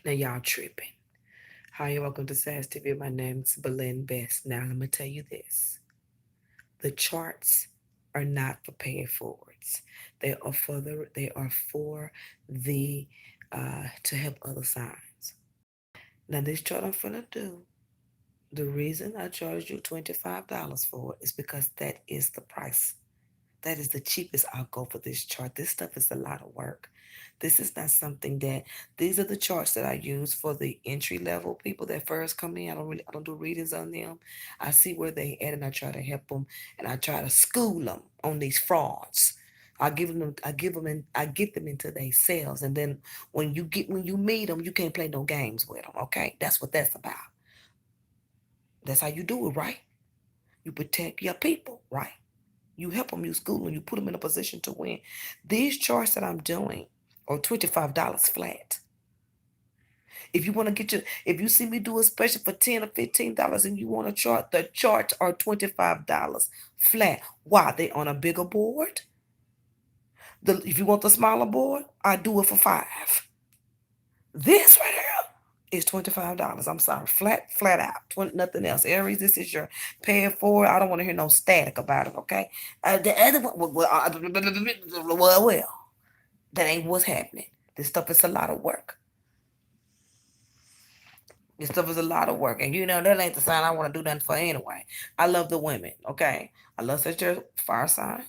Now y'all tripping. Hi, and welcome to SAS TV. My name's Belen Best. Now let me tell you this. The charts are not for pay it forwards. They are for the to help other signs. Now this chart I'm gonna do, the reason I charged you $25 for it is because that is the price. That is the cheapest I'll go for this chart. This stuff is a lot of work. This is not something that these are the charts that I use for the entry level people that first come in. I don't do readings on them. I see where they at and I try to help them and I try to school them on these frauds. I get them into their cells, and then when you meet them, you can't play no games with them. Okay, that's what that's about. That's how you do it, right? You protect your people, right? You help them, you school them, you put them in a position to win. These charts that I'm doing are $25 flat. If you see me do a special for $10 or $15 and you want a chart, the charts are $25 flat. Why? They on a bigger board. If you want the smaller board, I do it for $5. This right here is $25. I'm sorry, flat out. 20, nothing else. Aries, this is your pay it forward. I don't want to hear no static about it. Okay. The other one, well, that ain't what's happening. This stuff is a lot of work. This stuff is a lot of work, and that ain't the sign I want to do nothing for anyway. I love the women. Okay, I love such a fire sign.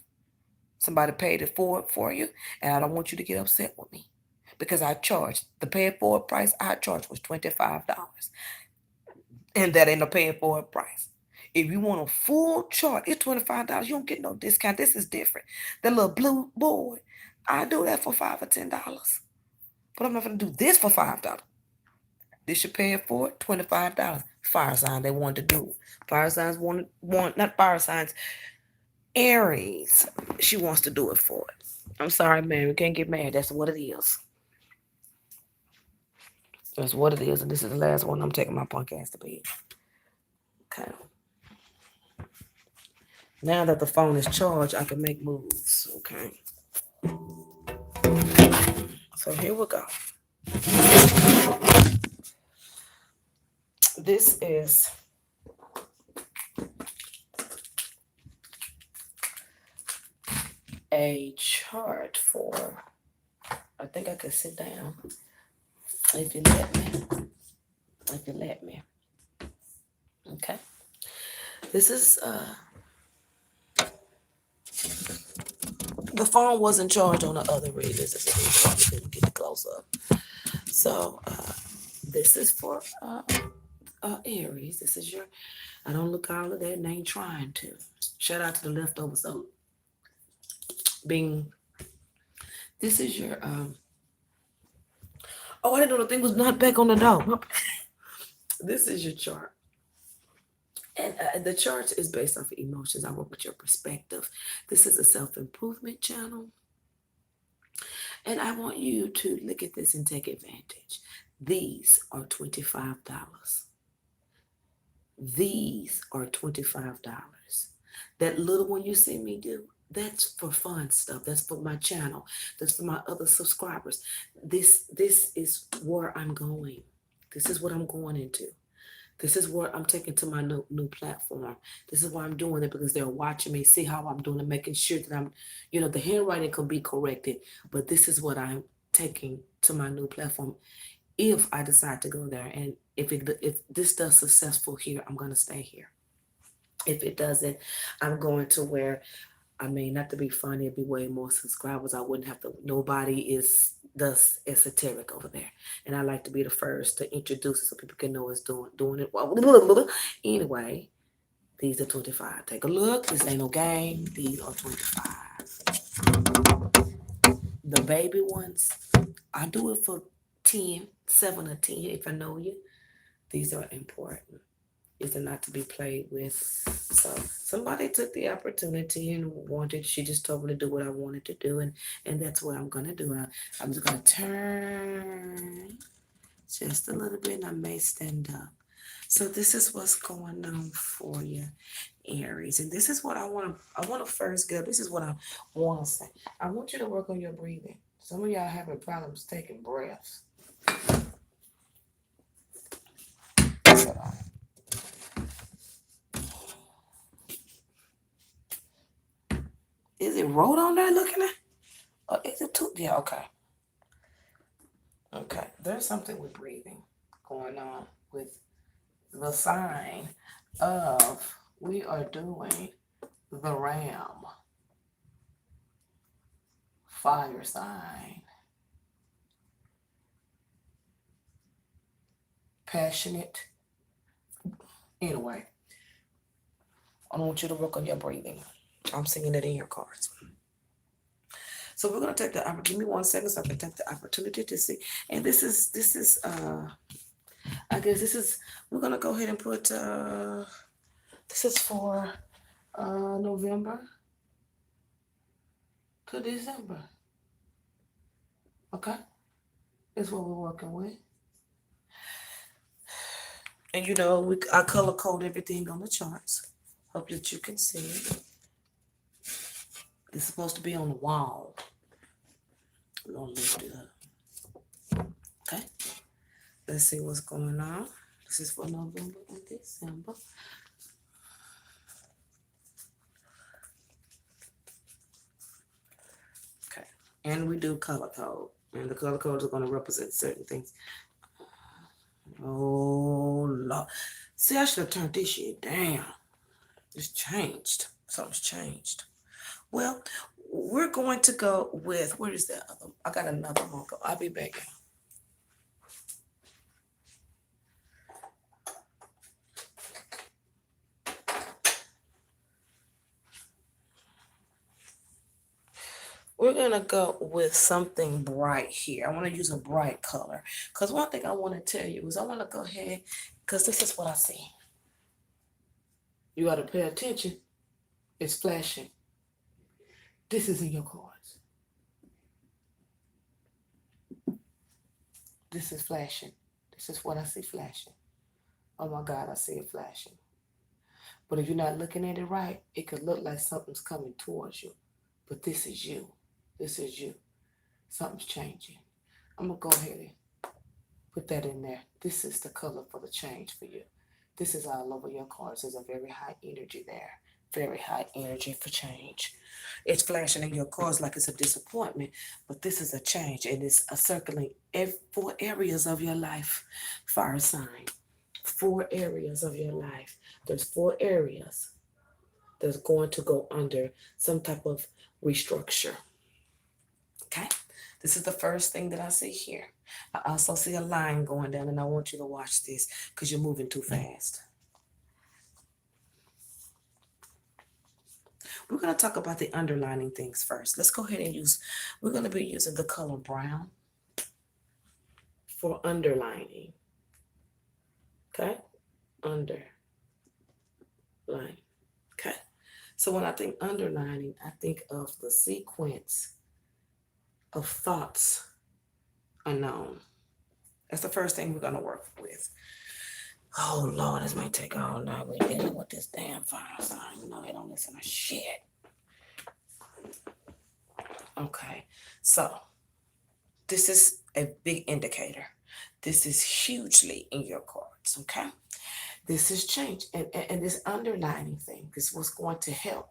Somebody paid it forward for you, and I don't want you to get upset with me because I charged the pay it forward price. I charged was $25. And that ain't a paying for a price. If you want a full chart, it's $25. You don't get no discount. This is different. The little blue board, I do that for $5 or $10. But I'm not gonna do this for $5. This should pay it for it, $25. Fire sign they wanted to do. Fire signs want not fire signs. Aries, she wants to do it for it. I'm sorry, man. We can't get mad. That's what it is. That's what it is. And this is the last one I'm taking my punk ass to bed. Okay. Now that the phone is charged, I can make moves. Okay. So here we go. This is a chart for, I think I could sit down if you let me. If you let me. Okay. This is, the phone wasn't charged on the other read. This is a read. Couldn't get close up. So, this is for Aries. This is your, I don't look all of that and I ain't trying to. Shout out to the leftovers. So, being, this is your, oh, I didn't know the thing was not back on the door. This is your chart. And the chart is based off of emotions. I work with your perspective. This is a self improvement channel. And I want you to look at this and take advantage. These are $25. These are $25. That little one you see me do, that's for fun stuff. That's for my channel. That's for my other subscribers. This is where I'm going. This is what I'm going into. This is what I'm taking to my new platform. This is why I'm doing it, because they're watching me, see how I'm doing it, making sure that the handwriting can be corrected. But this is what I'm taking to my new platform. If I decide to go there, and if this does successful here, I'm gonna stay here. If it doesn't, I'm going to where, I mean, not to be funny, it'd be way more subscribers. I wouldn't have to, nobody is thus esoteric over there. And I like to be the first to introduce it so people can know it's doing it. Anyway, these are 25. Take a look. This ain't no game. These are 25. The baby ones, I do it for 10, 7 or 10 if I know you. These are important. These are not to be played with. So somebody took the opportunity and she just told me to do what I wanted to do. And that's what I'm going to do. I'm just going to turn just a little bit and I may stand up. So this is what's going on for you, Aries. And this is what I want to first get. This is what I want to say. I want you to work on your breathing. Some of y'all having problems taking breaths. Is it wrote on there looking at? Or is it too? Yeah, okay. Okay, there's something with breathing going on with the sign of, we are doing the Ram, fire sign, passionate. Anyway, I want you to work on your breathing. I'm seeing it in your cards. So we're gonna take the give me 1 second so I can take the opportunity to see. And this is I guess this is, we're gonna go ahead and put this is for November to December. Okay? That's what we're working with. And you know, I color code everything on the charts. Hope that you can see it. It's supposed to be on the wall. We're gonna lift it up. Okay? Let's see what's going on. This is for November and December. Okay. And we do color code. And the color codes are going to represent certain things. Oh, Lord. See, I should have turned this shit down. It's changed. Something's changed. Well, we're going to go with, where is that other? I got another one. I'll be back. We're going to go with something bright here. I want to use a bright color. Because one thing I want to tell you is I want to go ahead, because this is what I see. You got to pay attention. It's flashing. This is in your cards. This is flashing. This is what I see flashing. Oh my God, I see it flashing. But if you're not looking at it right, it could look like something's coming towards you. But this is you. This is you. Something's changing. I'm going to go ahead and put that in there. This is the color for the change for you. This is all over your cards. There's a very high energy there. Very high energy for change. It's flashing in your cards like it's a disappointment, but this is a change, and it's circling 4 areas of your life. Fire sign. 4 areas of your life. There's 4 areas that's going to go under some type of restructure. Okay? This is the first thing that I see here. I also see a line going down, and I want you to watch this because you're moving too fast. We're going to talk about the underlining things first. Let's go ahead and we're going to be using the color brown for underlining. Okay? Underline. Okay? So when I think underlining, I think of the sequence of thoughts unknown. That's the first thing we're going to work with. Oh, Lord, this might take all night. We're dealing with this damn fire sign. You know they don't listen to shit. Okay, so this is a big indicator. This is hugely in your cards, okay? This is change. And this underlining thing is what's going to help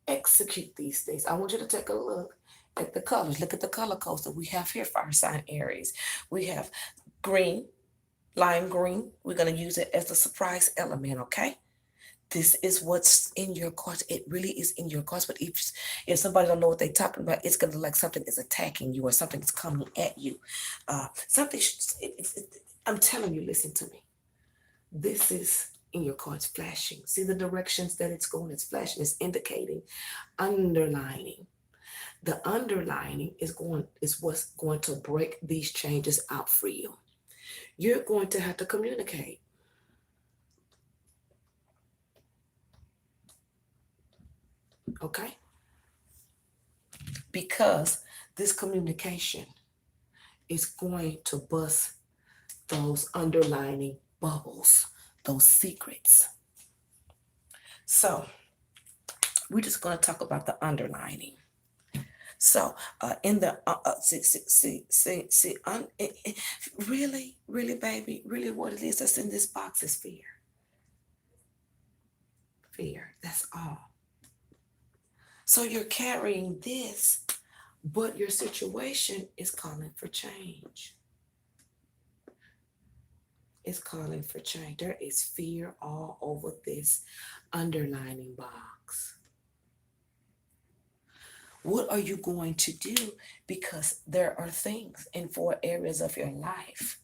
execute these things. I want you to take a look at the colors. Look at the color codes that we have here, fire sign Aries. We have green, lime green. We're going to use it as a surprise element, okay? This is what's in your cards. It really is in your cards. But if somebody don't know what they're talking about, it's going to look like something is attacking you or something is coming at you. I'm telling you, listen to me. This is in your cards flashing. See the directions that it's going. It's flashing. It's indicating underlining. The underlining is what's going to break these changes out for you. You're going to have to communicate. Okay? Because this communication is going to bust those underlining bubbles, those secrets. So we're just going to talk about the underlining. So in the really, really, baby, really, what it is that's in this box is fear. Fear. That's all. So you're carrying this, but your situation is calling for change. It's calling for change. There is fear all over this underlining box. What are you going to do? Because there are things in 4 areas of your life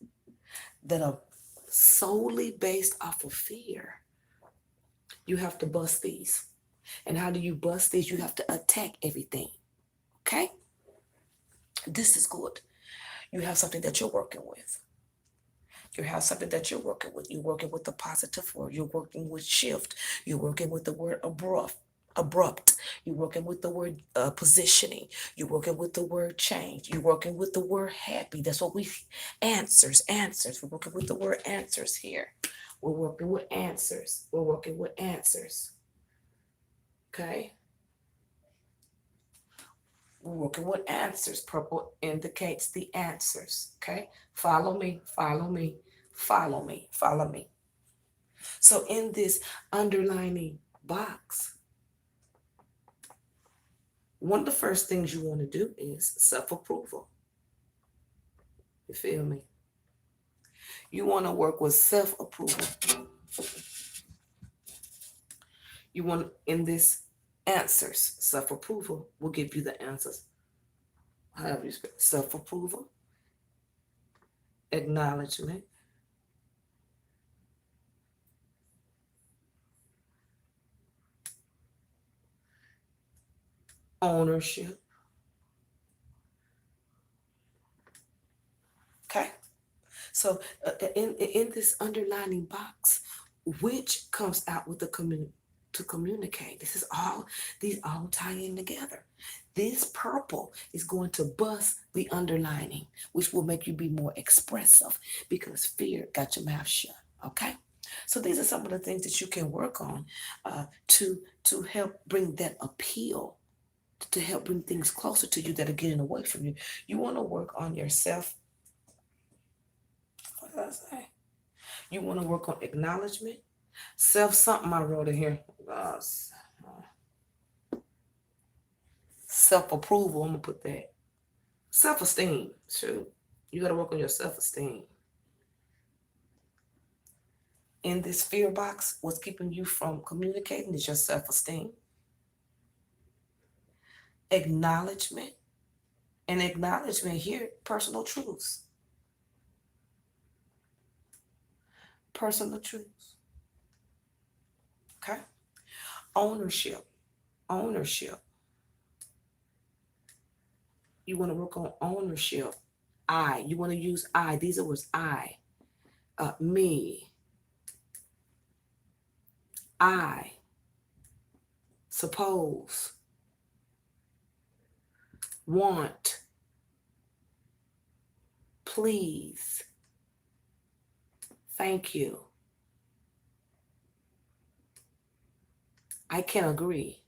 that are solely based off of fear. You have to bust these. And how do you bust these? You have to attack everything. Okay? This is good. You have something that you're working with. You have something that you're working with. You're working with the positive word. You're working with shift. You're working with the word abrupt. You're working with the word positioning. You're working with the word change. You're working with the word happy. That's what we answers. We're working with the word answers here. We're working with answers. We're working with answers. Okay? We're working with answers. Purple indicates the answers. Okay? Follow me, follow me, follow me, follow me. So in this underlining box, one of the first things you want to do is self-approval. You feel me? You want to work with self-approval. You want, in this answers, self-approval will give you the answers. However you spell self-approval, acknowledgement, ownership. Okay? So in this underlining box, which comes out with the to communicate. These all tie in together. This purple is going to bust the underlining, which will make you be more expressive because fear got your mouth shut. Okay? So these are some of the things that you can work on to help bring that appeal, to help bring things closer to you that are getting away from you. You want to work on yourself. What did I say? You want to work on acknowledgement, self something I wrote in here. Self approval. I'm gonna put that. Self esteem. True. You got to work on your self esteem. In this fear box, what's keeping you from communicating is your self esteem. Acknowledgement. And acknowledgement here, personal truths. Personal truths. Okay? Ownership. Ownership. You want to work on ownership. I. You want to use I. These are words. I. Me. I. Suppose. Want. Please. Thank you. I can agree.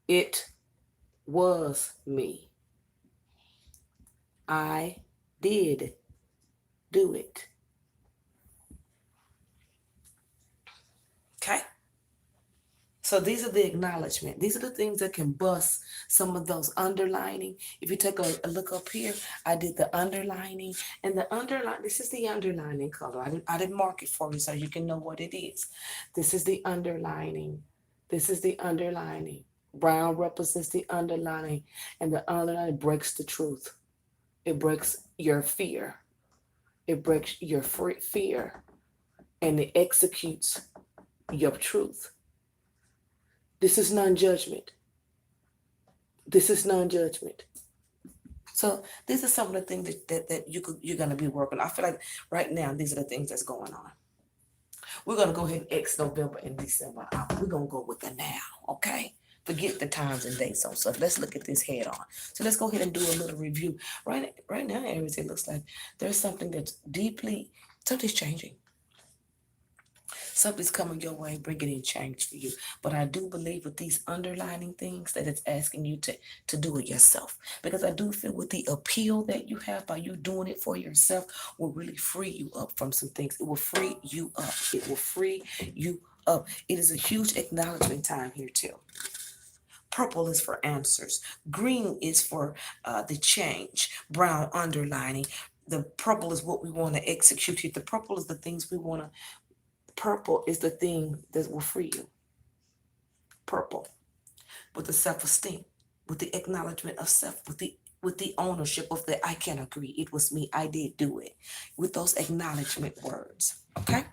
It was me. I did do it. Okay? So these are the acknowledgement. These are the things that can bust some of those underlining. If you take a look up here, I did the underlining. And the underline, this is the underlining color. I didn't mark it for you so you can know what it is. This is the underlining. This is the underlining. Brown represents the underlining. And the underlining breaks the truth. It breaks your fear. It breaks your fear. And it executes your truth. This is non-judgment. This is non-judgment. So these are some of the things that you're going to be working on. I feel like right now, these are the things that's going on. We're going to go ahead and X November and December out. We're going to go with the now, okay? Forget the times and dates on stuff. Let's look at this head on. So let's go ahead and do a little review. Right now, Aries, it looks like there's something that's something's changing. Something's coming your way, bringing in change for you. But I do believe with these underlining things that it's asking you to do it yourself. Because I do feel with the appeal that you have by you doing it for yourself will really free you up from some things. It will free you up. It will free you up. It is a huge acknowledgement time here too. Purple is for answers. Green is for the change. Brown underlining. The purple is what we want to execute here. The purple is the things we want to. Purple is the thing that will free you. Purple with the self-esteem, with the acknowledgement of self, with the ownership of the I can agree. It was me. I did do it. With those acknowledgement words. Okay?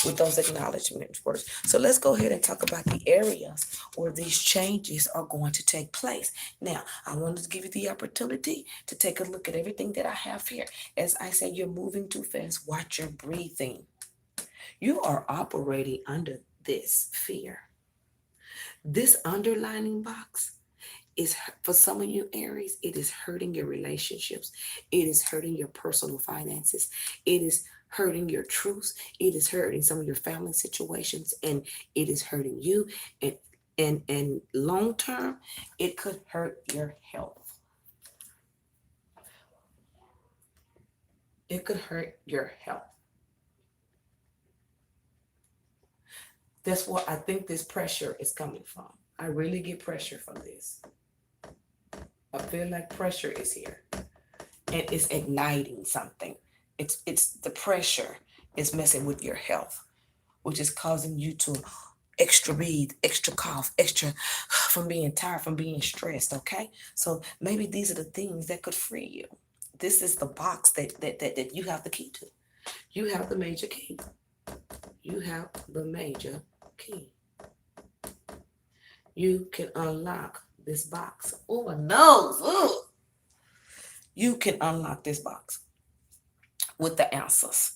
With those acknowledgement words. So let's go ahead and talk about the areas where these changes are going to take place. Now, I wanted to give you the opportunity to take a look at everything that I have here. As I say, you're moving too fast. Watch your breathing. You are operating under this fear. This underlining box is, for some of you Aries, it is hurting your relationships. It is hurting your personal finances. It is hurting your truths. It is hurting some of your family situations, and it is hurting you. And long term, it could hurt your health. It could hurt your health. That's what I think this pressure is coming from. I really get pressure from this. I feel like pressure is here and it's igniting something. It's the pressure is messing with your health, which is causing you to extra breathe, extra cough, extra from being tired, from being stressed. Okay, so maybe these are the things that could free you. This is the box that you have the key to. You have the major key. You have the major key. You can unlock this box. Oh, my nose. Ooh. You can unlock this box with the answers.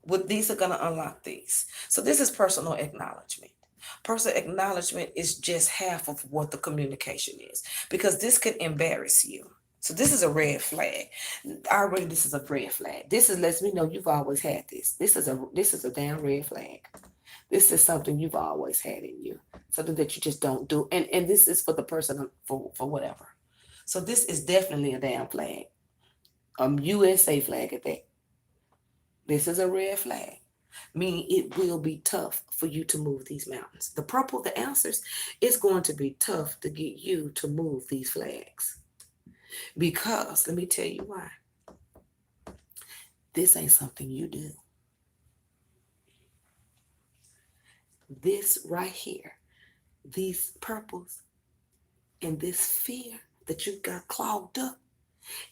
With these are going to unlock these. So this is personal acknowledgement. Personal acknowledgement is just half of what the communication is, because this could embarrass you. So this is a red flag. Already, this is a red flag. This is lets me know you've always had this. This is a damn red flag. This is something you've always had in you, something that you just don't do. And this is for the person for whatever. So this is definitely a damn flag. USA flag at that. This is a red flag, meaning it will be tough for you to move these mountains. The purple, the answers, it's going to be tough to get you to move these flags. Because, let me tell you why. This ain't something you do. This right here, these purples, and this fear that you've got clogged up,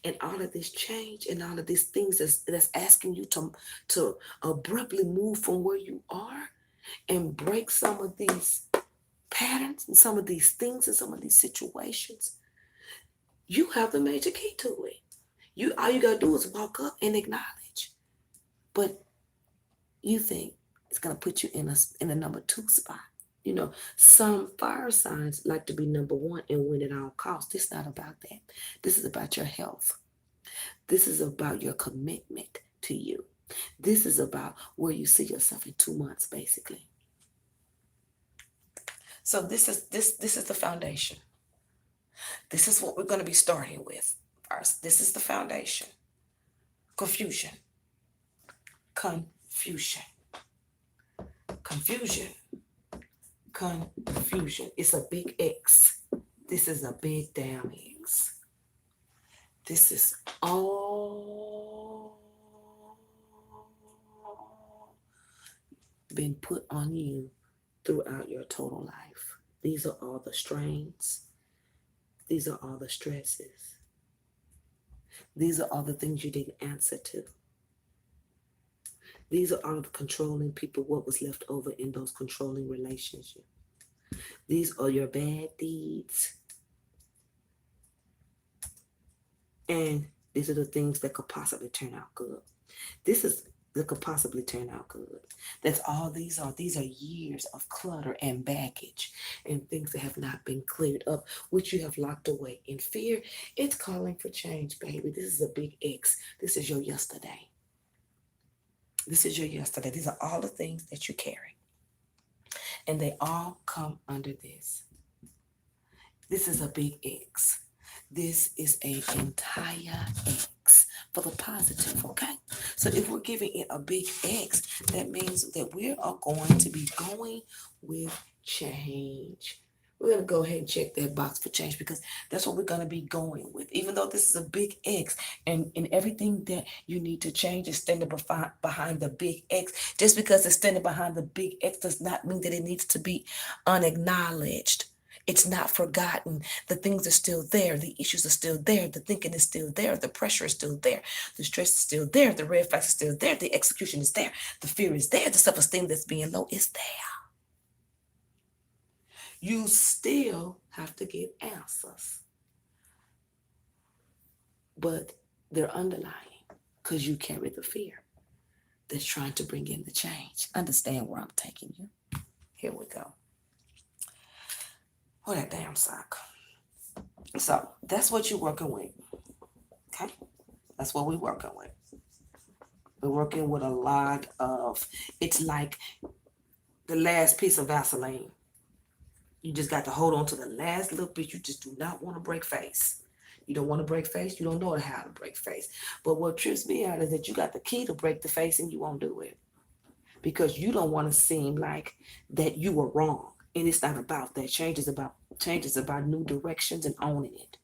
and all of this change and all of these things that's asking you to abruptly move from where you are and break some of these patterns and some of these things and some of these situations, you have the major key to it. All you gotta do is walk up and acknowledge. But you think it's gonna put you in a number 2 spot. You know, some fire signs like to be number 1 and win at all costs. This is not about that. This is about your health. This is about your commitment to you. This is about where you see yourself in 2 months, basically. So this is the foundation. This is what we're going to be starting with first. This is the foundation. Confusion. Confusion. Confusion. Confusion. It's a big X. This is a big damn X. This is all been put on you throughout your total life. These are all the strains. These are all the stresses. These are all the things you didn't answer to. These are all the controlling people, what was left over in those controlling relationships. These are your bad deeds. And these are the things that could possibly turn out good. That could possibly turn out good. That's all these are. These are years of clutter and baggage and things that have not been cleared up, which you have locked away in fear. It's calling for change, baby. This is a big X. This is your yesterday. This is your yesterday. These are all the things that you carry. And they all come under this. This is a big X. This is an entire X for the positive, okay? So if we're giving it a big X, that means that we are going to be going with change. We're going to go ahead and check that box for change because that's what we're going to be going with. Even though this is a big X and everything that you need to change is standing behind the big X. Just because it's standing behind the big X does not mean that it needs to be unacknowledged. It's not forgotten. The things are still there. The issues are still there. The thinking is still there. The pressure is still there. The stress is still there. The red flags are still there. The execution is there. The fear is there. The self-esteem that's being low is there. You still have to get answers. But they're underlying because you carry the fear that's trying to bring in the change. Understand where I'm taking you. Here we go. Oh, that damn sock. So that's what you're working with. Okay? That's what we're working with. We're working with a lot of, it's like the last piece of Vaseline. You just got to hold on to the last little bit. You just do not want to break face. You don't want to break face. You don't know how to break face. But what trips me out is that you got the key to break the face and you won't do it. Because you don't want to seem like that you were wrong. And it's not about that. Change is about new directions and owning it.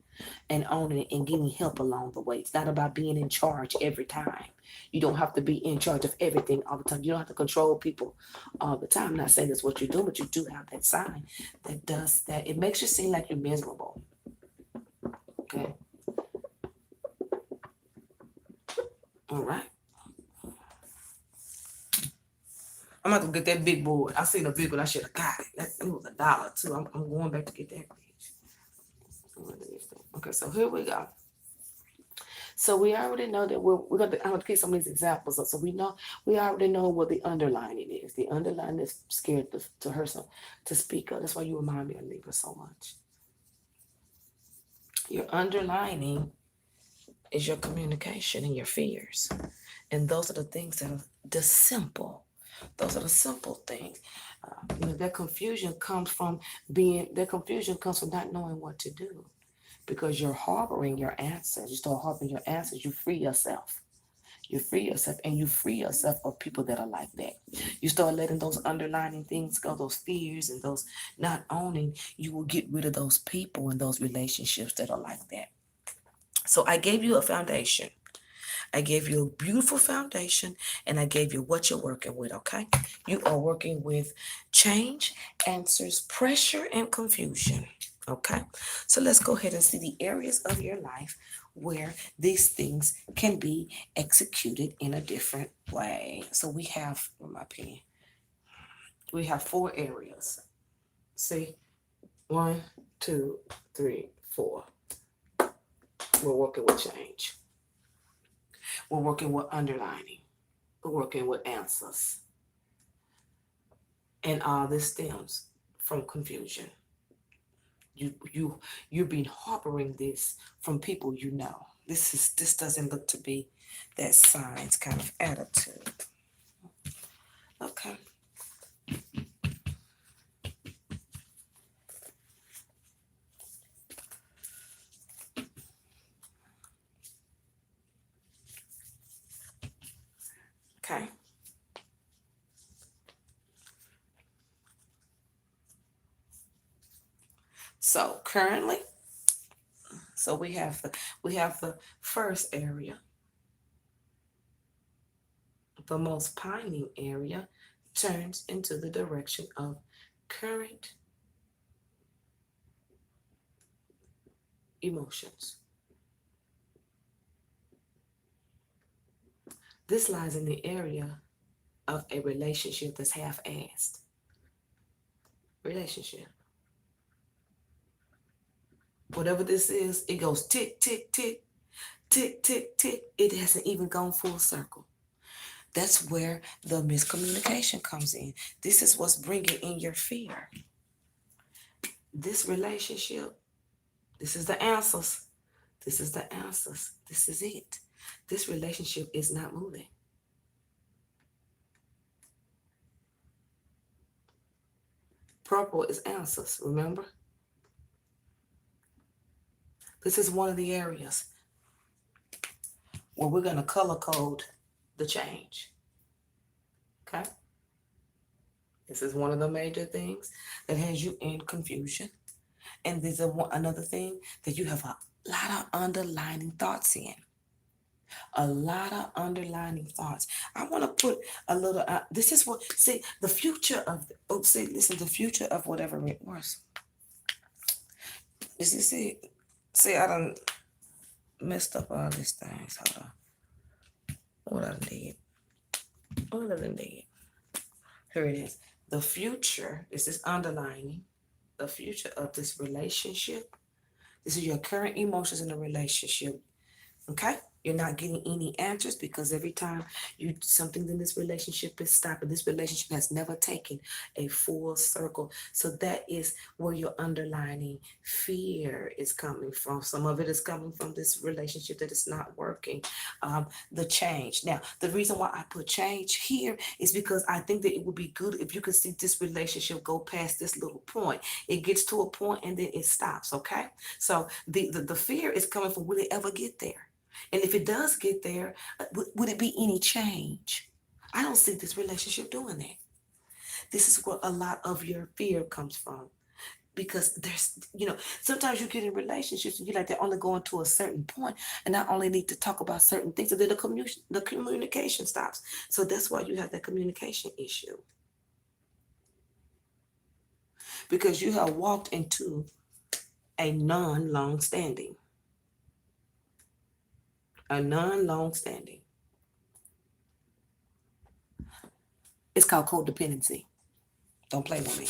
And owning it and getting help along the way. It's not about being in charge every time. You don't have to be in charge of everything all the time. You don't have to control people all the time. I'm not saying that's what you do, but you do have that sign that does that. It makes you seem like you're miserable. Okay. All right. I'm about to get that big board. I seen a big one. I should have got it. It was $1 too. I'm going back to get that bitch. Okay, so here we go. So we already know that we're going to, I'm going to give some of these examples up. So we already know what the underlining is. The underlining is scared to her, so to speak up. That's why you remind me of Libra so much. Your underlining is your communication and your fears. And those are the things that are the simple. Those are the simple things. That confusion comes from not knowing what to do. Because you're harboring your answers. You start harboring your answers, you free yourself. You free yourself and you free yourself of people that are like that. You start letting those underlying things go, those fears and those not owning, you will get rid of those people and those relationships that are like that. So I gave you a foundation. I gave you a beautiful foundation and I gave you what you're working with, okay? You are working with change, answers, pressure, and confusion, okay? So let's go ahead and see the areas of your life where these things can be executed in a different way. So we have, with my pen, we have 4 areas. See, 1, 2, 3, 4. We're working with change. We're working with underlining. We're working with answers. And all this stems from confusion. You've been harboring this from people you know. This doesn't look to be that sign's kind of attitude. Okay. Okay. So currently, we have the first area, the most pining area, turns into the direction of current emotions. This lies in the area of a relationship that's half-assed. Relationship. Whatever this is, it goes tick, tick, tick, tick, tick, tick. It hasn't even gone full circle. That's where the miscommunication comes in. This is what's bringing in your fear. This relationship, this is the answers. This is the answers. This is it. This relationship is not moving. Purple is answers, remember? This is one of the areas where we're going to color code the change. Okay? This is one of the major things that has you in confusion. And there's another thing that you have a lot of underlining thoughts in. A lot of underlining thoughts. I want to put a little, this is what, see, the future of, listen, the future of whatever it was. Is this it? See, I done messed up all these things. Hold on. What I did. What I done did. Here it is. The future is this underlining. The future of this relationship. This is your current emotions in the relationship. Okay? You're not getting any answers because every time something in this relationship is stopping, this relationship has never taken a full circle. So that is where your underlining fear is coming from. Some of it is coming from this relationship that is not working. The change. Now, the reason why I put change here is because I think that it would be good if you could see this relationship go past this little point. It gets to a point and then it stops, okay? So the fear is coming from, will it ever get there? And if it does get there, would it be any change? I don't see this relationship doing that. This is where a lot of your fear comes from. Because there's, sometimes you get in relationships and you're like, they're only going to a certain point, and I only need to talk about certain things, and then the communication stops. So that's why you have that communication issue. Because you have walked into a non-long-standing. A non-long-standing. It's called codependency. Don't play with me.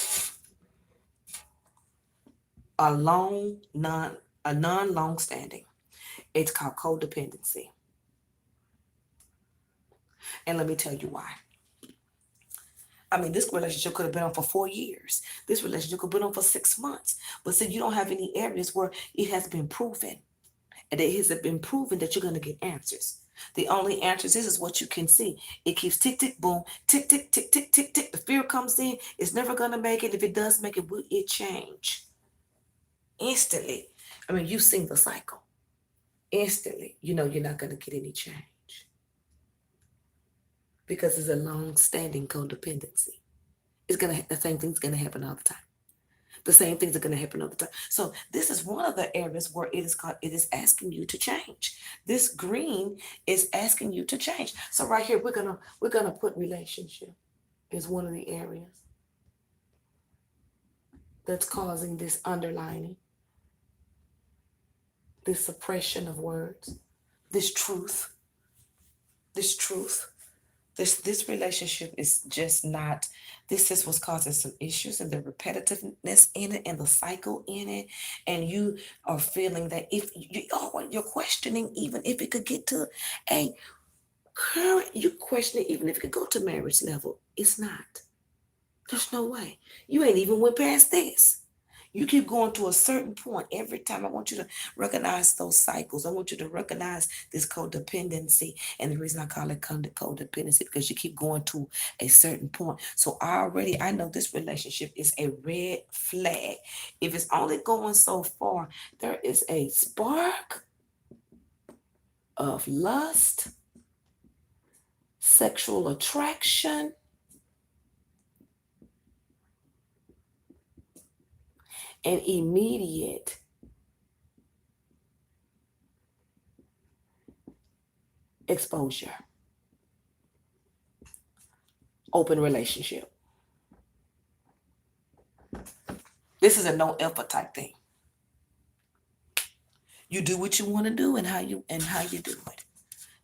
A non-long-standing. It's called codependency. And let me tell you why. I mean, this relationship could have been on for 4 years. This relationship could have been on for 6 months. But see, you don't have any areas where it has been proven. And it has been proven that you're going to get answers. The only answers is what you can see. It keeps tick, tick, boom, tick, tick, tick, tick, tick, tick. The fear comes in. It's never going to make it. If it does make it, will it change? Instantly. I mean, you've seen the cycle. Instantly, you're not going to get any change. Because it's a long-standing codependency. The same thing's going to happen all the time. The same things are going to happen all the time. So this is one of the areas where it is asking you to change. This green is asking you to change. So right here, we're gonna put relationship as one of the areas that's causing this underlining, this suppression of words, this truth. This relationship is just not, this is what's causing some issues, and the repetitiveness in it and the cycle in it. And you are feeling that you're questioning even if it could get to a current, you're questioning even if it could go to marriage level. It's not. There's no way. You ain't even went past this. You keep going to a certain point every time. I want you to recognize those cycles. I want you to recognize this codependency. And the reason I call it codependency, because you keep going to a certain point. So I know this relationship is a red flag. If it's only going so far, there is a spark of lust, sexual attraction, and immediate exposure. Open relationship. This is a no effort type thing. You do what you want to do and how you do it.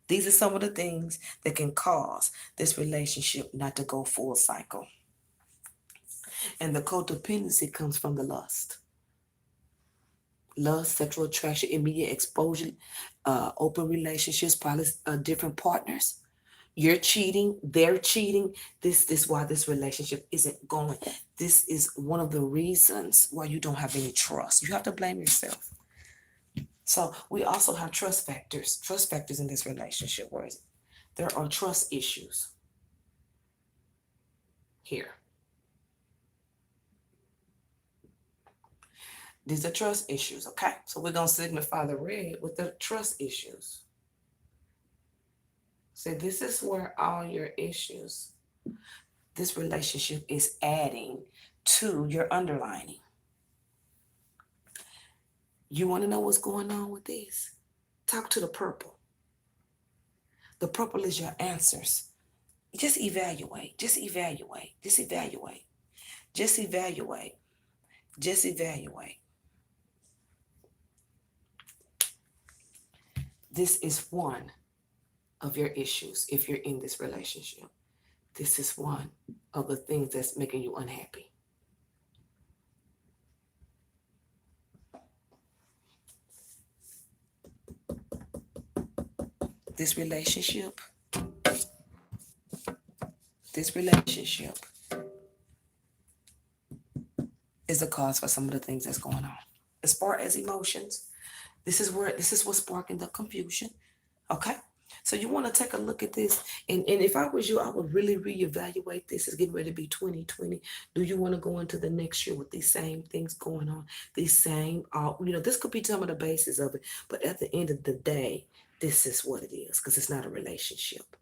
These are some of the things that can cause this relationship not to go full cycle. And the codependency comes from the lust. Lust, sexual attraction, immediate exposure, open relationships, probably different partners. You're cheating, they're cheating. This is why this relationship isn't going. This is one of the reasons why you don't have any trust. You have to blame yourself. So we also have trust factors in this relationship, where there are trust issues here. These are trust issues, okay? So we're going to signify the red with the trust issues. So this is where all your issues, this relationship is adding to your underlining. You want to know what's going on with this? Talk to the purple. The purple is your answers. Just evaluate. Just evaluate. Just evaluate. Just evaluate. Just evaluate. This is one of your issues if you're in this relationship. This is one of the things that's making you unhappy. This relationship is the cause for some of the things that's going on. As far as emotions, this is what's sparking the confusion. Okay? So you want to take a look at this. And if I was you, I would really reevaluate this. It's getting ready to be 2020. Do you want to go into the next year with these same things going on? These same, this could be some of the basis of it. But at the end of the day, this is what it is because it's not a relationship.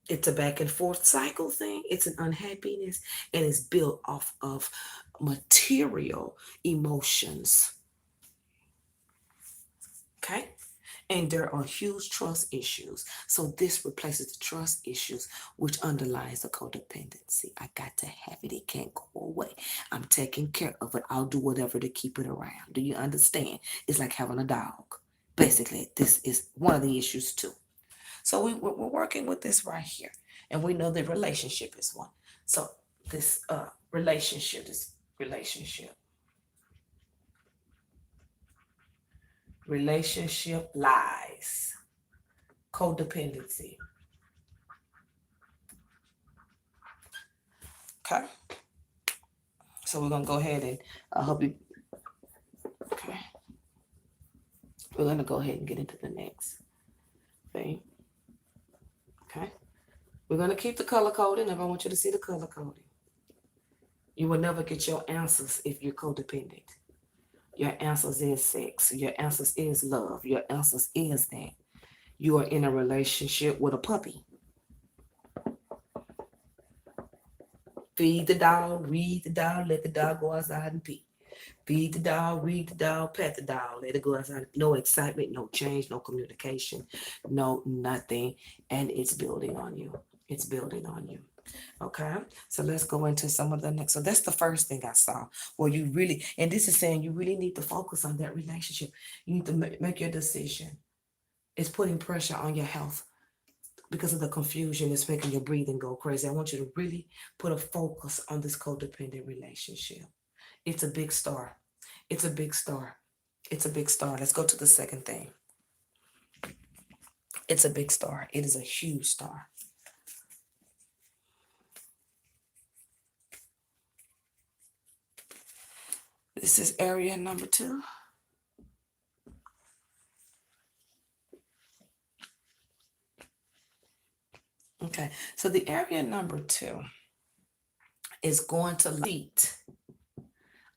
It's a back and forth cycle thing. It's an unhappiness and it's built off of material emotions. Okay? And there are huge trust issues. So this replaces the trust issues, which underlies the codependency. I got to have it. It can't go away. I'm taking care of it. I'll do whatever to keep it around. Do you understand? It's like having a dog. Basically, this is one of the issues too. So we're working with this right here. And we know that relationship is one. So this relationship lies, codependency. Okay. So we're going to go ahead and help you. Okay. We're going to go ahead and get into the next thing. Okay. We're going to keep the color coding. I want you to see the color coding. You will never get your answers if you're codependent. Your answers is sex. Your answers is love. Your answers is that you are in a relationship with a puppy. Feed the dog, read the dog, let the dog go outside and pee. Feed the dog, read the dog, pet the dog, let it go outside. No excitement, no change, no communication, no nothing. And it's building on you. It's building on you. Okay, so let's go into some of the next. So that's the first thing I saw where you really, and this is saying you really need to focus on that relationship. You need to make your decision. It's putting pressure on your health because of the confusion. It's making your breathing go crazy. I want you to really put a focus on this codependent relationship. It's a big star. It's a big star. It's a big star. Let's go to the second thing. It's a big star. It is a huge star. This is area number 2. Okay, so the area number 2 is going to lead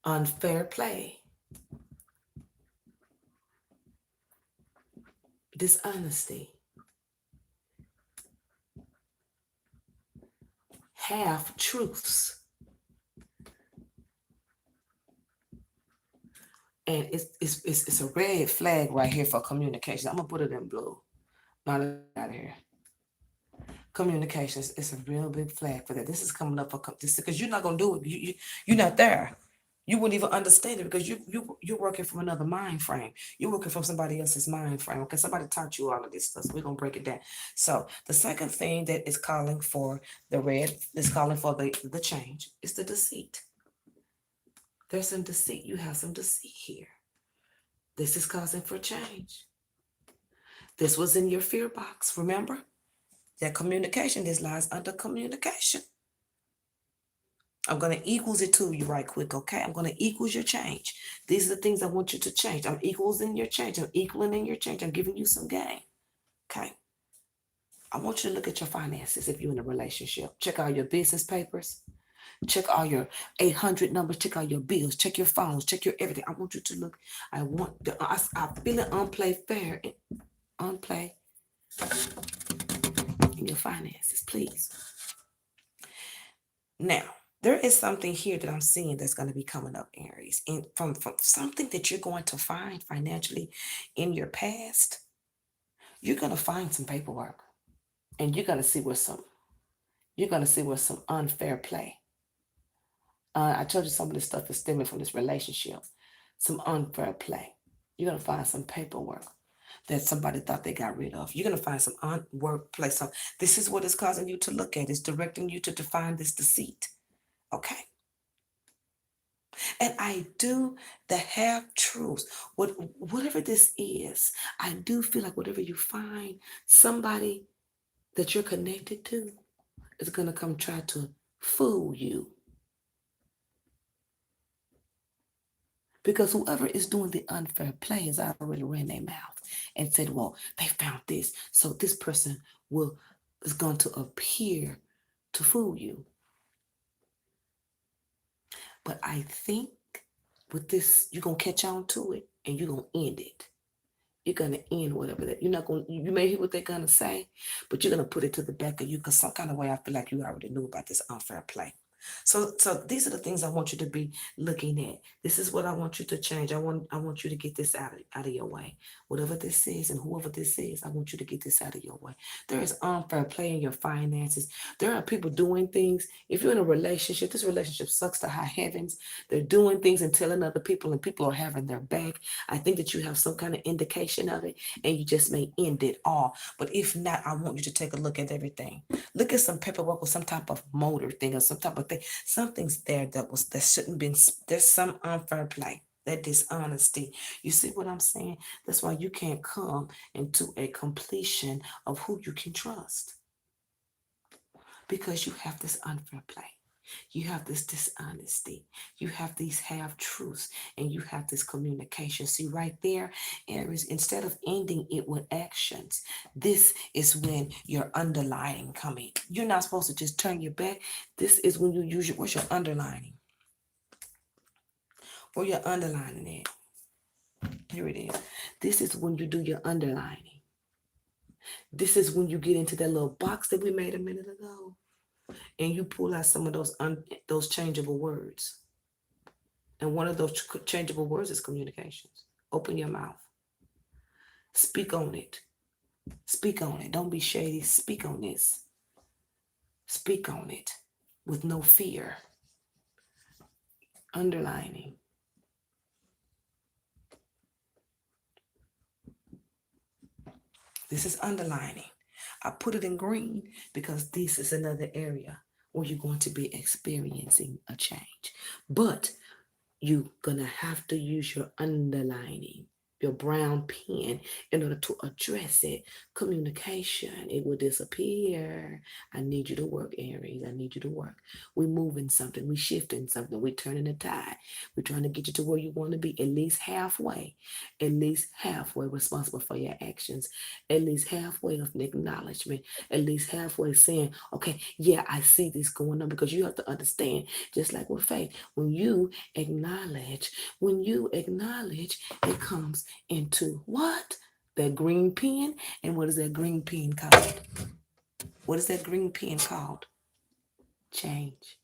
unfair play, dishonesty, half truths, and it's a red flag right here for communication. I'm gonna put it in blue. Now let's get out of here. Communications is a real big flag for that. This is coming up for this because you're not gonna do it. You're not there. You wouldn't even understand it because you're working from another mind frame. You're working from somebody else's mind frame. Okay, somebody taught you all of this stuff. So we're gonna break it down. So the second thing that is calling for the red, is calling for the change, is the deceit. There's some deceit. You have some deceit here. This is causing for change. This was in your fear box. Remember that communication. This lies under communication. I'm going to equals it to you right quick, okay? I'm going to equals your change. These are the things I want you to change. I'm equals in your change. I'm equaling in your change. I'm giving you some gain, okay? I want you to look at your finances if you're in a relationship. Check out your business papers. Check all your 800 numbers, check all your bills, check your phones, check your everything. I want you to look. I feel it unplay fair, unplay in your finances, please. Now, there is something here that I'm seeing that's going to be coming up, Aries, and from something that you're going to find financially in your past. You're going to find some paperwork, and you're going to see where some unfair play. I told you some of this stuff is stemming from this relationship, some unfair play. You're going to find some paperwork that somebody thought they got rid of. You're going to find some workplace. So this is what is causing you to look at. It's directing you to define this deceit. Okay. And I do the half truths. Whatever this is, I do feel like whatever you find, somebody that you're connected to is going to come try to fool you. Because whoever is doing the unfair play has already ran their mouth and said, well, they found this. So this person is going to appear to fool you. But I think with this, you're going to catch on to it and you're going to end it. You're going to end whatever that. You're not going. You may hear what they're going to say, but you're going to put it to the back of you because some kind of way I feel like you already knew about this unfair play. So these are the things I want you to be looking at. This is what I want you to change. I want you to get this out of your way. Whatever this is and whoever this is, I want you to get this out of your way. There is unfair play in your finances. There are people doing things. If you're in a relationship, this relationship sucks to high heavens. They're doing things and telling other people, and people are having their back. I think that you have some kind of indication of it, and you just may end it all. But if not, I want you to take a look at everything. Look at some paperwork or some type of motor thing or some type of thing. Something's there that shouldn't been. There's some unfair play. That dishonesty. You see what I'm saying? That's why you can't come into a completion of who you can trust. Because you have this unfair play. You have this dishonesty. You have these half truths, and you have this communication. See right there, Aries, instead of ending it with actions, this is when your underlining coming. You're not supposed to just turn your back. This is when you use what's your underlining? Where your underlining at? Here it is. This is when you do your underlining. This is when you get into that little box that we made a minute ago, and you pull out some of those changeable words. And one of those changeable words is communications. Open your mouth. Speak on it. Speak on it. Don't be shady. Speak on this. Speak on it with no fear. Underlining. This is underlining. I put it in green because this is another area where you're going to be experiencing a change. But you're going to have to use your underlining, your brown pen, in order to address it. Communication, it will disappear. I need you to work, Aries. I need you to work. We're moving something. We're shifting something. We're turning the tide. We're trying to get you to where you want to be, at least halfway responsible for your actions, at least halfway of acknowledgement, at least halfway saying, okay, yeah, I see this going on, because you have to understand, just like with faith, when you acknowledge, it comes into what? That green pen. And what is that green pen called? What is that green pen called? Change.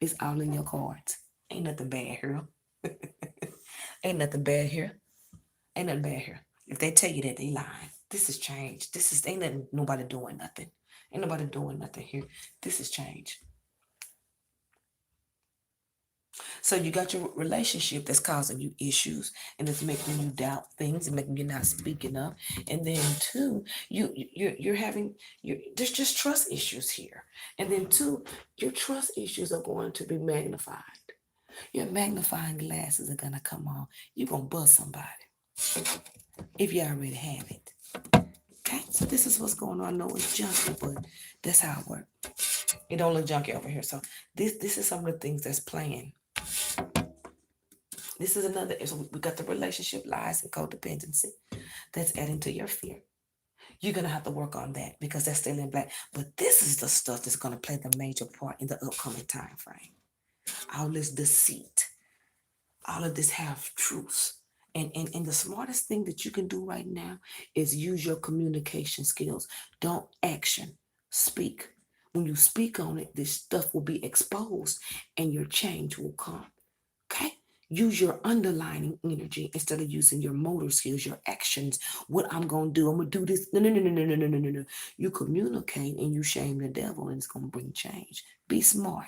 It's all in your cards. Ain't nothing bad here. Ain't nothing bad here. Ain't nothing bad here. If they tell you that, they lying. This is change. Ain't nothing, nobody doing nothing. Ain't nobody doing nothing here. This is change. So you got your relationship that's causing you issues, and it's making you doubt things and making you not speaking up. And then two, you're having there's just trust issues here. And then two, your trust issues are going to be magnified. Your magnifying glasses are gonna come on. You're gonna buzz somebody if you already have it. Okay, so this is what's going on. I know it's junky, but that's how it works. It don't look junky over here. So this is some of the things that's playing. This is another, so we got the relationship lies and codependency that's adding to your fear. You're going to have to work on that because that's still in black. But this is the stuff that's going to play the major part in the upcoming time frame. All this deceit, all of this half truths. And the smartest thing that you can do right now is use your communication skills. Don't action, speak. When you speak on it, this stuff will be exposed and your change will come. Okay? Use your underlining energy instead of using your motor skills, your actions. What I'm gonna do, I'm gonna do this. No, no, no, no, no, no, no, no, no, no. You communicate and you shame the devil, and it's gonna bring change. Be smart.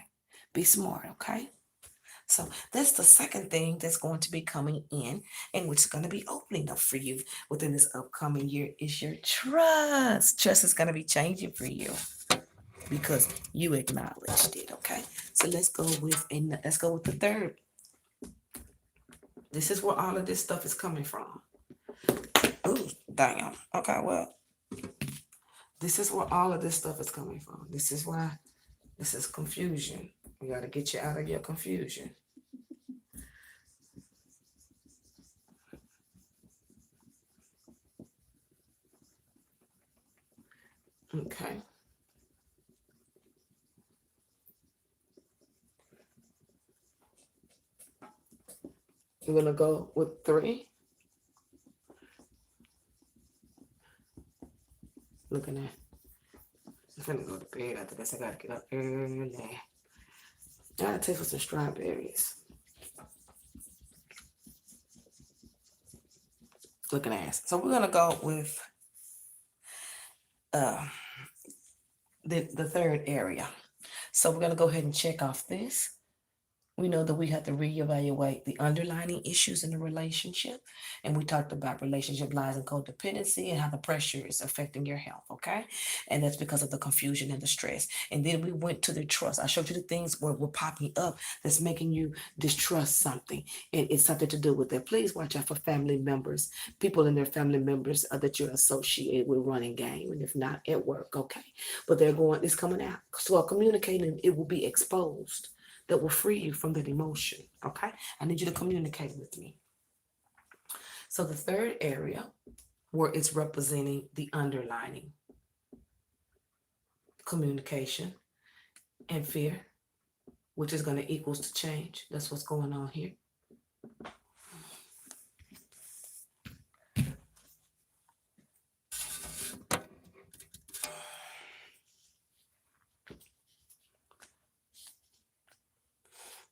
Be smart, okay? So that's the second thing that's going to be coming in and which is going to be opening up for you within this upcoming year is your trust. Trust is going to be changing for you because you acknowledged it. Okay. So let's go with the third. This is where all of this stuff is coming from. Oh, damn. Okay, well, this is where all of this stuff is coming from. This is why this is confusion. We got to get you out of your confusion. Okay. We're going to go with 3. Looking at, I'm gonna go to bed. I guess I gotta get up early. I gotta taste for some strawberries. Looking at, so we're gonna go with uh the third area. So we're gonna go ahead and check off this. We know that we have to reevaluate the underlying issues in the relationship. And we talked about relationship lies and codependency and how the pressure is affecting your health, okay? And that's because of the confusion and the stress. And then we went to the trust. I showed you the things where were popping up that's making you distrust something. And it's something to do with that. Please watch out for family members, people in their family members that you're associated with running game. And if not, at work, okay? But it's coming out. So while communicating, it will be exposed that will free you from that emotion. Okay? I need you to communicate with me. So the third area where it's representing the underlining communication and fear, which is going to equals to change. That's what's going on here.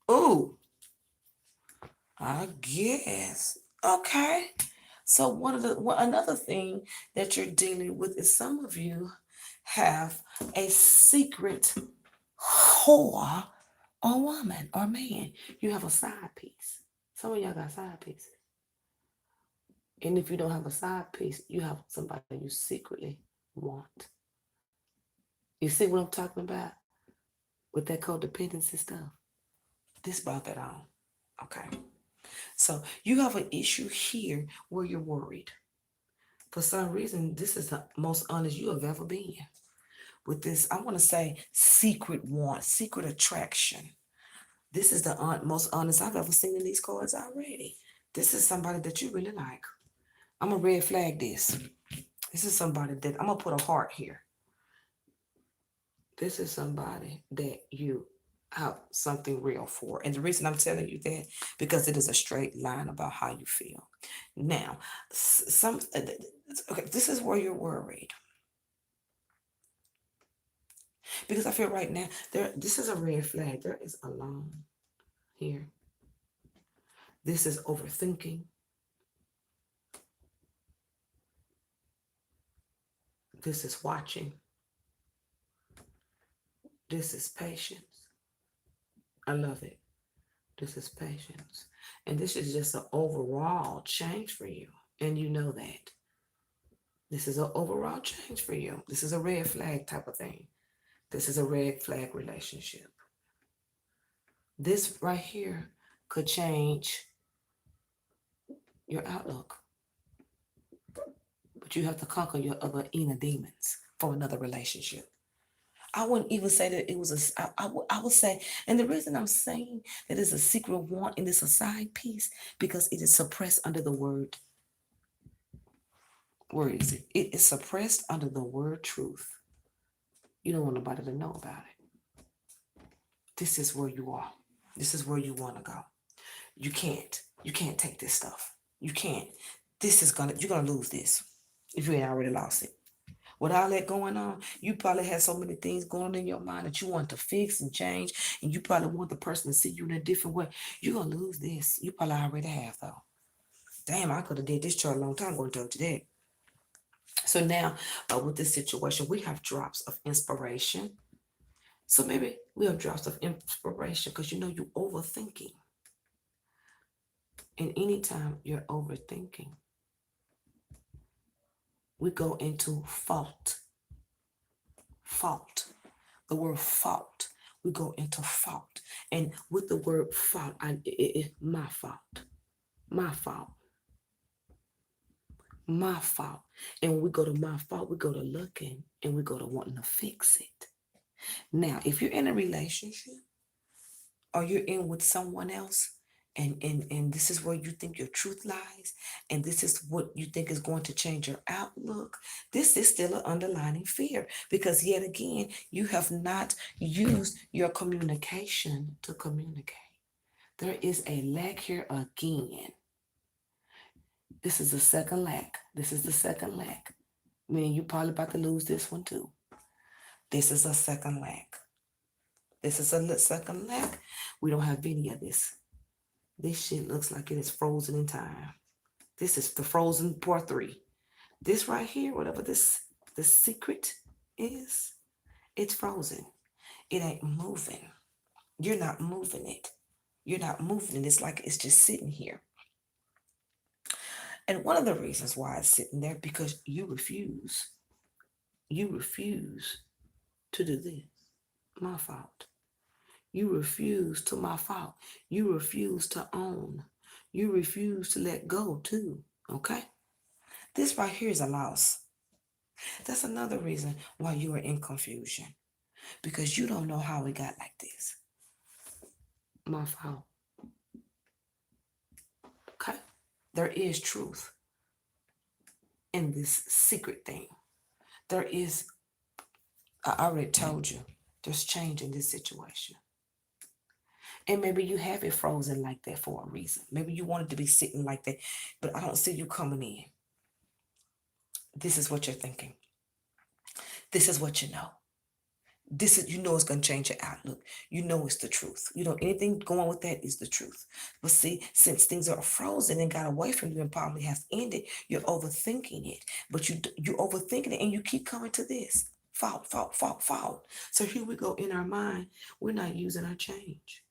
Ooh, I guess. Okay. So another thing that you're dealing with is some of you have a secret whore or woman or man. You have a side piece. Some of y'all got side pieces. And if you don't have a side piece, you have somebody you secretly want. You see what I'm talking about with that codependency stuff? This brought that on. Okay. So you have an issue here where you're worried. For some reason, this is the most honest you have ever been. With this, I want to say secret want, secret attraction. This is the most honest I've ever seen in these cards already. This is somebody that you really like. I'm going to red flag this. This is somebody that I'm going to put a heart here. This is somebody that you have something real for. And the reason I'm telling you that, because it is a straight line about how you feel. Now, okay, this is where you're worried. Because I feel right now, this is a red flag. There is alone here. This is overthinking. This is watching. This is patience. I love it. This is patience. And this is just an overall change for you. And you know that. This is an overall change for you. This is a red flag type of thing. This is a red flag relationship. This right here could change your outlook. But you have to conquer your other inner demons for another relationship. I wouldn't even say that it was I would say, and the reason I'm saying that it's a secret want and it's a side piece, because it is suppressed under the word Where is it? It is suppressed under the word truth. You don't want nobody to know about it. This is where you are. This is where you want to go. You can't. You can't take this stuff. You can't. You're gonna lose this if you ain't already lost it. With all that going on, you probably had so many things going on in your mind that you want to fix and change, and you probably want the person to see you in a different way. You're gonna lose this. You probably already have though. Damn, I could have did this chart a long time ago and told you that. So now, with this situation, we have drops of inspiration. So maybe we have drops of inspiration because you're overthinking. And anytime you're overthinking, we go into fault. Fault. The word fault. We go into fault. And with the word fault, my fault. My fault. My fault. And when we go to my fault, we go to looking and we go to wanting to fix it. Now, if you're in a relationship or you're in with someone else, and this is where you think your truth lies, and this is what you think is going to change your outlook, this is still an underlying fear because yet again, you have not used your communication to communicate. There is a lack here again. This is the second lack. This is the second lack. Meaning you probably about to lose this one too. This is a second lack. This is a second lack. We don't have any of this. This shit looks like it is frozen in time. This is the frozen part 3. This right here, whatever the secret is, it's frozen. It ain't moving. You're not moving it. You're not moving it. It's like it's just sitting here. And one of the reasons why it's sitting there because you refuse. You refuse to do this. My fault. You refuse to my fault. You refuse to own. You refuse to let go too. Okay? This right here is a loss. That's another reason why you are in confusion. Because you don't know how it got like this. My fault. Okay? There is truth in this secret thing. There is, I already told you, there's change in this situation. And maybe you have it frozen like that for a reason. Maybe you want it to be sitting like that, but I don't see you coming in. This is what you're thinking. This is what you know. This is, it's going to change your outlook. It's the truth. Anything going with that is the truth. But see, since things are frozen and got away from you and probably has ended, you're overthinking it. But you're overthinking it and you keep coming to this. Fault, fault, fault, fault. So here we go in our mind. We're not using our change.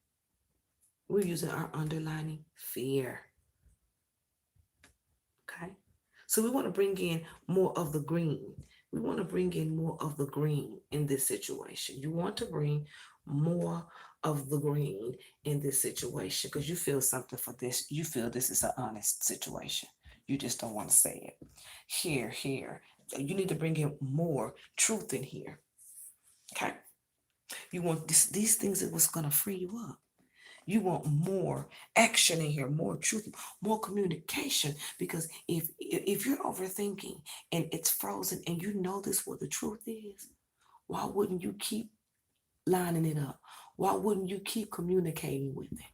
We're using our underlying fear. Okay? So we want to bring in more of the green. We want to bring in more of the green in this situation. You want to bring more of the green in this situation because you feel something for this. You feel this is an honest situation. You just don't want to say it. Here. You need to bring in more truth in here. Okay? You want these things that was going to free you up. You want more action in here, more truth, more communication. Because if you're overthinking and it's frozen and you know this what the truth is, why wouldn't you keep lining it up? Why wouldn't you keep communicating with it?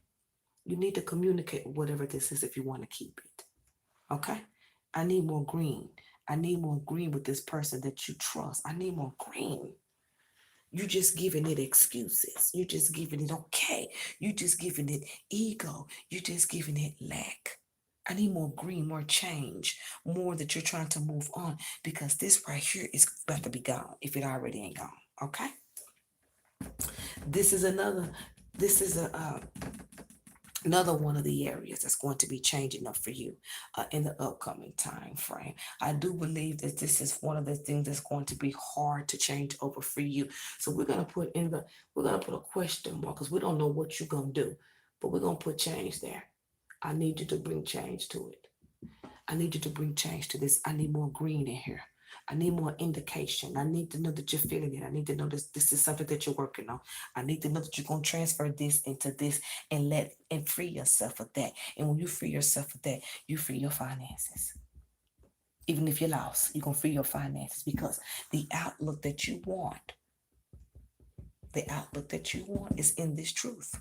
You need to communicate with whatever this is if you want to keep it. Okay? I need more green. I need more green with this person that you trust. I need more green. You just giving it excuses. You just giving it okay. You just giving it ego. You just giving it lack. I need more green, more change, more that you're trying to move on because this right here is about to be gone if it already ain't gone. Okay. This is another one of the areas that's going to be changing up for you in the upcoming time frame. I do believe that this is one of the things that's going to be hard to change over for you. So we're gonna put a question mark because we don't know what you're gonna do, but we're gonna put change there. I need you to bring change to it. I need you to bring change to this. I need more green in here. I need more indication. I need to know that you're feeling it. I need to know this is something that you're working on. I need to know that you're going to transfer this into this and free yourself of that. And when you free yourself of that, you free your finances. Even if you're lost, you're going to free your finances because the outlook that you want, the outlook that you want is in this truth.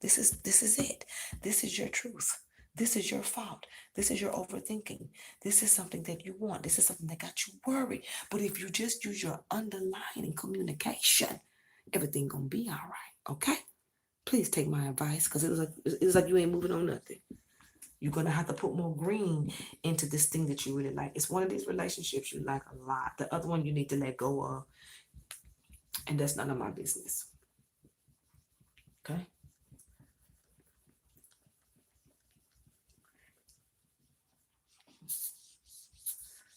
This is it. This is your truth. This is your fault. This is your overthinking. This is something that you want. This is something that got you worried. But if you just use your underlying communication, everything gonna be all right. Okay? Please take my advice because it was like you ain't moving on nothing. You're gonna have to put more green into this thing that you really like. It's one of these relationships you like a lot. The other one you need to let go of, and that's none of my business. Okay?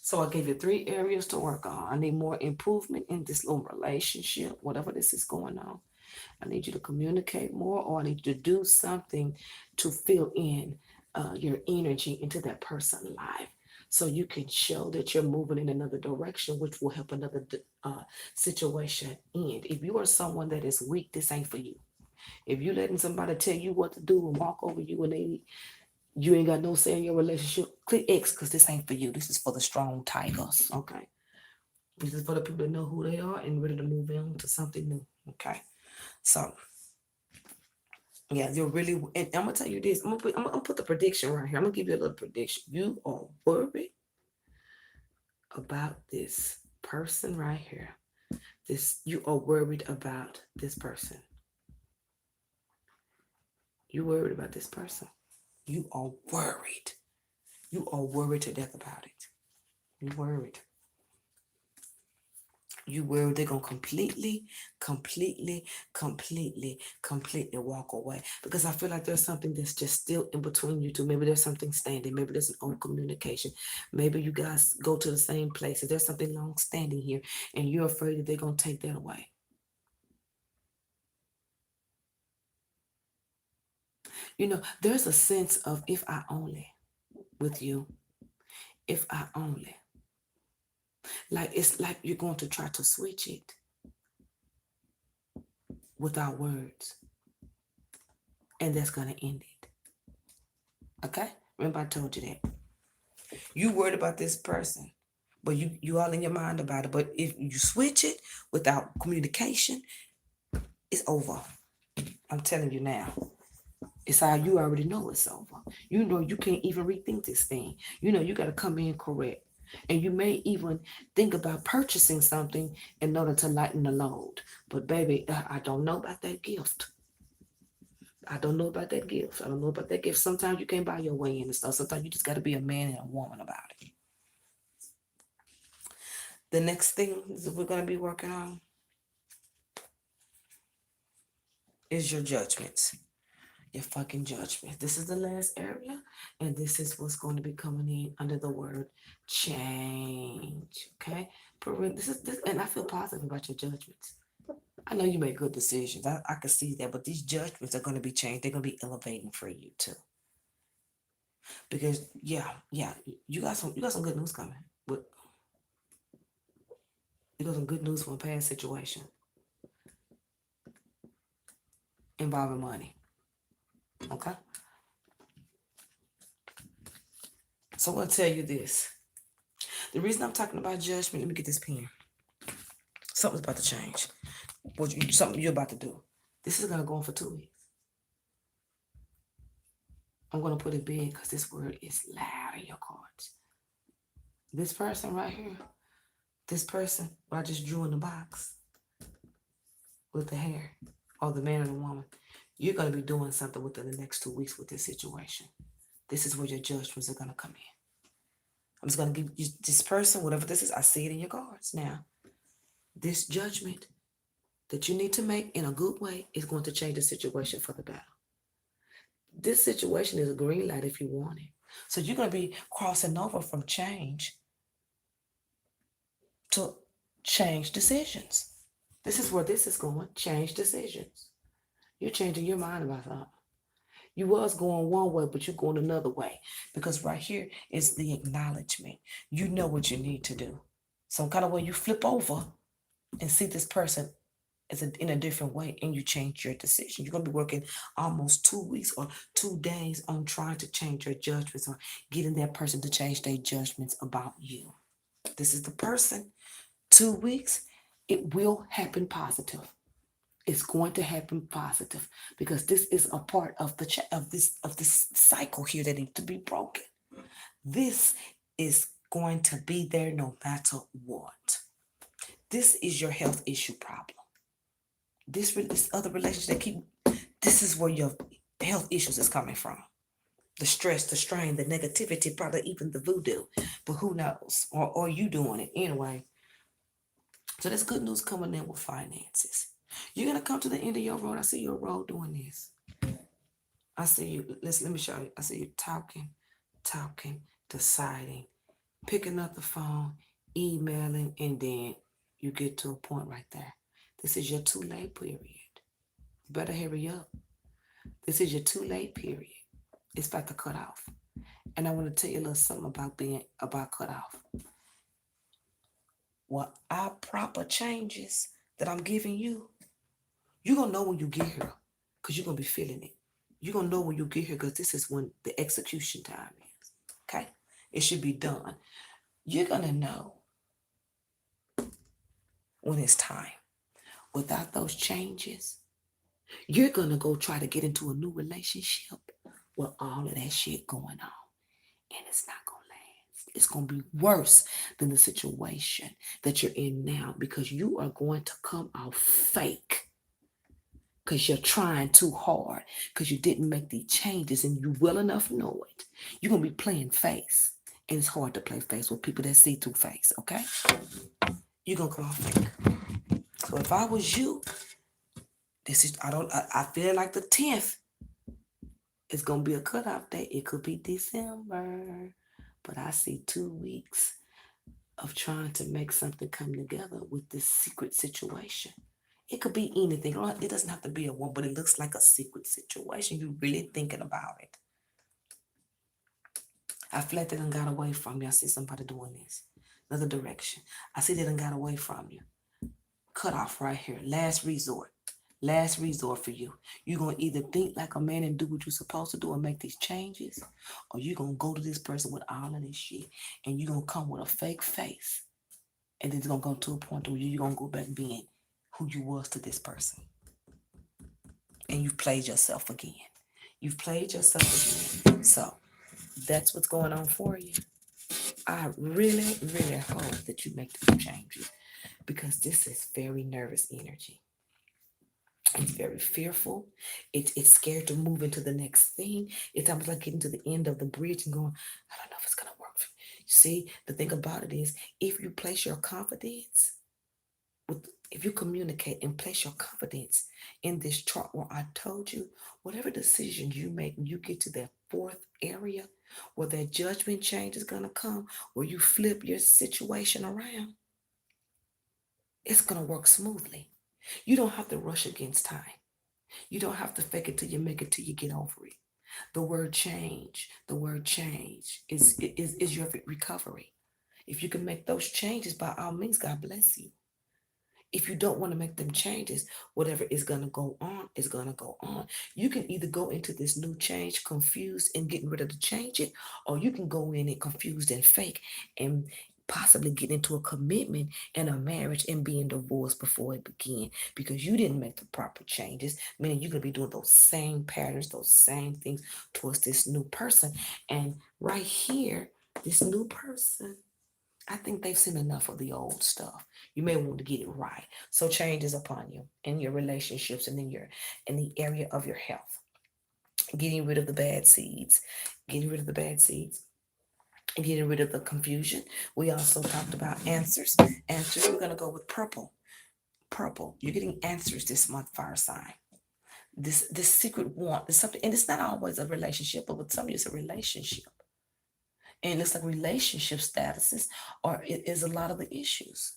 So I gave you 3 areas to work on. I need more improvement in this little relationship, whatever this is going on. I need you to communicate more, or I need you to do something to fill in your energy into that person's life so you can show that you're moving in another direction, which will help another situation end. If you are someone that is weak, this ain't for you. If you're letting somebody tell you what to do and walk over you and you ain't got no say in your relationship, click X because this ain't for you. This is for the strong tigers. Okay. This is for the people that know who they are and ready to move on to something new. Okay. So yeah, you're really, and I'm gonna tell you this. I'm gonna put the prediction right here. I'm gonna give you a little prediction. You are worried about this person right here. You are worried about this person. You worried about this person. You are worried. You are worried to death about it. You worried. You worried they're gonna completely walk away. Because I feel like there's something that's just still in between you two. Maybe there's something standing. Maybe there's an old communication. Maybe you guys go to the same places. There's something long standing here, and you're afraid that they're gonna take that away. There's a sense of if I only with you, if I only. Like it's like you're going to try to switch it without words, and that's gonna end it. Okay? Remember I told you that. You worried about this person, but you all in your mind about it. But if you switch it without communication, it's over. I'm telling you now. It's how you already know it's over. You know you can't even rethink this thing. You got to come in correct. And you may even think about purchasing something in order to lighten the load. But baby, I don't know about that gift. I don't know about that gift. I don't know about that gift. Sometimes you can't buy your way in and stuff. Sometimes you just got to be a man and a woman about it. The next thing that we're going to be working on is your judgments. Your fucking judgment. This is the last area, and this is what's going to be coming in under the word change. Okay? This is this, and I feel positive about your judgments. I know you make good decisions. I can see that, but these judgments are going to be changed. They're going to be elevating for you too. Because yeah, you got some good news coming. But you got some good news from a past situation involving money. Okay? So I'm gonna tell you this. The reason I'm talking about judgment, let me get this pen. Something's about to change. Something you're about to do. This is gonna go on for 2 weeks. I'm gonna put it big because this word is loud in your cards. This person right here, this person I just drew in the box with the hair, or the man or the woman, you're gonna be doing something within the next 2 weeks with this situation. This is where your judgments are gonna come in. I'm just gonna give you this person, whatever this is. I see it in your cards now. This judgment that you need to make in a good way is going to change the situation for the better. This situation is a green light if you want it. So you're going to be crossing over from change to change decisions. This is where this is going. Change decisions. You're changing your mind about something. You was going one way, but you're going another way. Because right here is the acknowledgement. You know what you need to do. So kind of when you flip over and see this person in a different way, and you change your decision. You're going to be working almost 2 weeks or 2 days on trying to change your judgments or getting that person to change their judgments about you. This is the person. 2 weeks, it will happen positive. It's going to happen positive because this is a part of this cycle here that needs to be broken. This is going to be there no matter what. This is your health issue problem. This other relationship that keep, this is where your health issues is coming from. The stress, the strain, the negativity, probably even the voodoo, but who knows? Or you doing it anyway. So that's good news coming in with finances. You're gonna come to the end of your road. I see your road doing this. I see you. Let me show you. I see you talking, deciding, picking up the phone, emailing, and then you get to a point right there. This is your too late period. You better hurry up. This is your too late period. It's about to cut off. And I want to tell you a little something about being about cut off. Well, our proper changes that I'm giving you, you're gonna know when you get here, because you're gonna be feeling it. You're gonna know when you get here because this is when the execution time is. Okay? It should be done. You're gonna know when it's time. Without those changes, you're gonna go try to get into a new relationship with all of that shit going on. And it's not gonna last. It's gonna be worse than the situation that you're in now because you are going to come out fake because you're trying too hard because you didn't make the changes and you well enough know it. You're gonna be playing face. And it's hard to play face with people that see through face, okay? You're gonna come out fake. So if I was you, this is I feel like the 10th is gonna be a cutoff date. It could be December, but I see 2 weeks of trying to make something come together with this secret situation. It could be anything. It doesn't have to be a one, but it looks like a secret situation. You're really thinking about it. I feel like they done got away from you. I see somebody doing this. Another direction. I see they done got away from you. Cut off right here. Last resort. Last resort for you. You're going to either think like a man and do what you're supposed to do and make these changes, or you're going to go to this person with all of this shit and you're going to come with a fake face. And then it's going to go to a point where you're going to go back being who you was to this person. And you've played yourself again. You've played yourself again. So that's what's going on for you. I really, really hope that you make the changes because this is very nervous energy. It's very fearful. It's scared to move into the next thing. It's almost like getting to the end of the bridge and going, I don't know if it's going to work for me. You see, the thing about it is if you place your confidence, if you communicate and place your confidence in this chart where I told you, whatever decision you make when you get to that fourth area where that judgment change is going to come, where you flip your situation around, it's going to work smoothly. You don't have to rush against time. You don't have to fake it till you make it till you get over it. The word change is your recovery. If you can make those changes, by all means, God bless you. If you don't want to make them changes, whatever is going to go on is going to go on. You can either go into this new change confused and getting rid of the change it, or you can go in it confused and fake and possibly get into a commitment and a marriage and being divorced before it began because you didn't make the proper changes, meaning you're going to be doing those same patterns, those same things towards this new person. And right here, this new person, I think they've seen enough of the old stuff. You may want to get it right. So change is upon you in your relationships and in the area of your health. Getting rid of the bad seeds, getting rid of the bad seeds, and getting rid of the confusion. We also talked about answers. Answers, we're gonna go with purple. Purple. You're getting answers this month, fire sign. This secret want is something, and it's not always a relationship, but with some of you it's a relationship. And it looks like relationship statuses are is a lot of the issues.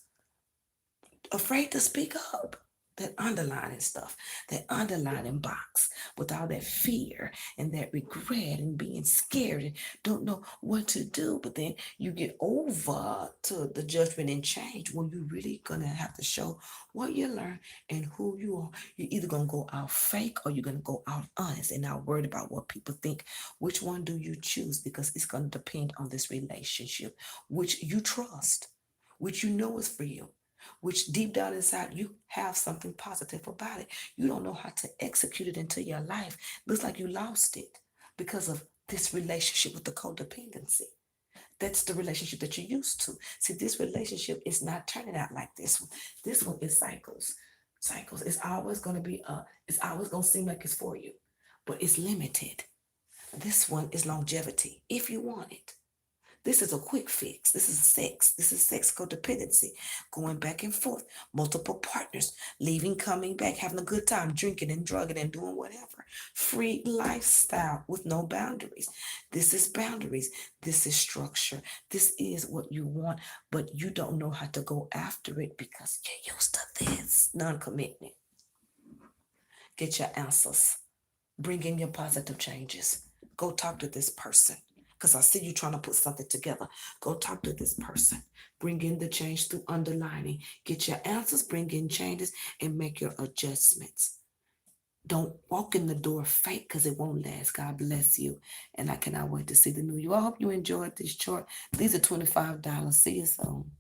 Afraid to speak up. that underlining stuff, that underlining box with all that fear and that regret and being scared and don't know what to do. But then you get over to the judgment and change when you're really gonna have to show what you learn and who you are. You're either gonna go out fake or you're gonna go out honest and not worried about what people think. Which one do you choose? Because it's gonna depend on this relationship, which you trust, which you know is real, which deep down inside you have something positive about it. You don't know how to execute it into your life. Looks like you lost it because of this relationship with the codependency. That's the relationship that you're used to. See, this relationship is not turning out like this one. This one is cycles. Cycles. It's always gonna be it's always gonna seem like it's for you, but it's limited. This one is longevity if you want it. This is a quick fix. This is sex. This is sex codependency. Going back and forth, multiple partners, leaving, coming back, having a good time, drinking and drugging and doing whatever. Free lifestyle with no boundaries. This is boundaries. This is structure. This is what you want, but you don't know how to go after it because you're used to this non commitment. Get your answers. Bring in your positive changes. Go talk to this person. Because I see you trying to put something together. Go talk to this person. Bring in the change through underlining. Get your answers, bring in changes, and make your adjustments. Don't walk in the door fake because it won't last. God bless you. And I cannot wait to see the new you. I hope you enjoyed this chart. These are $25. See you soon.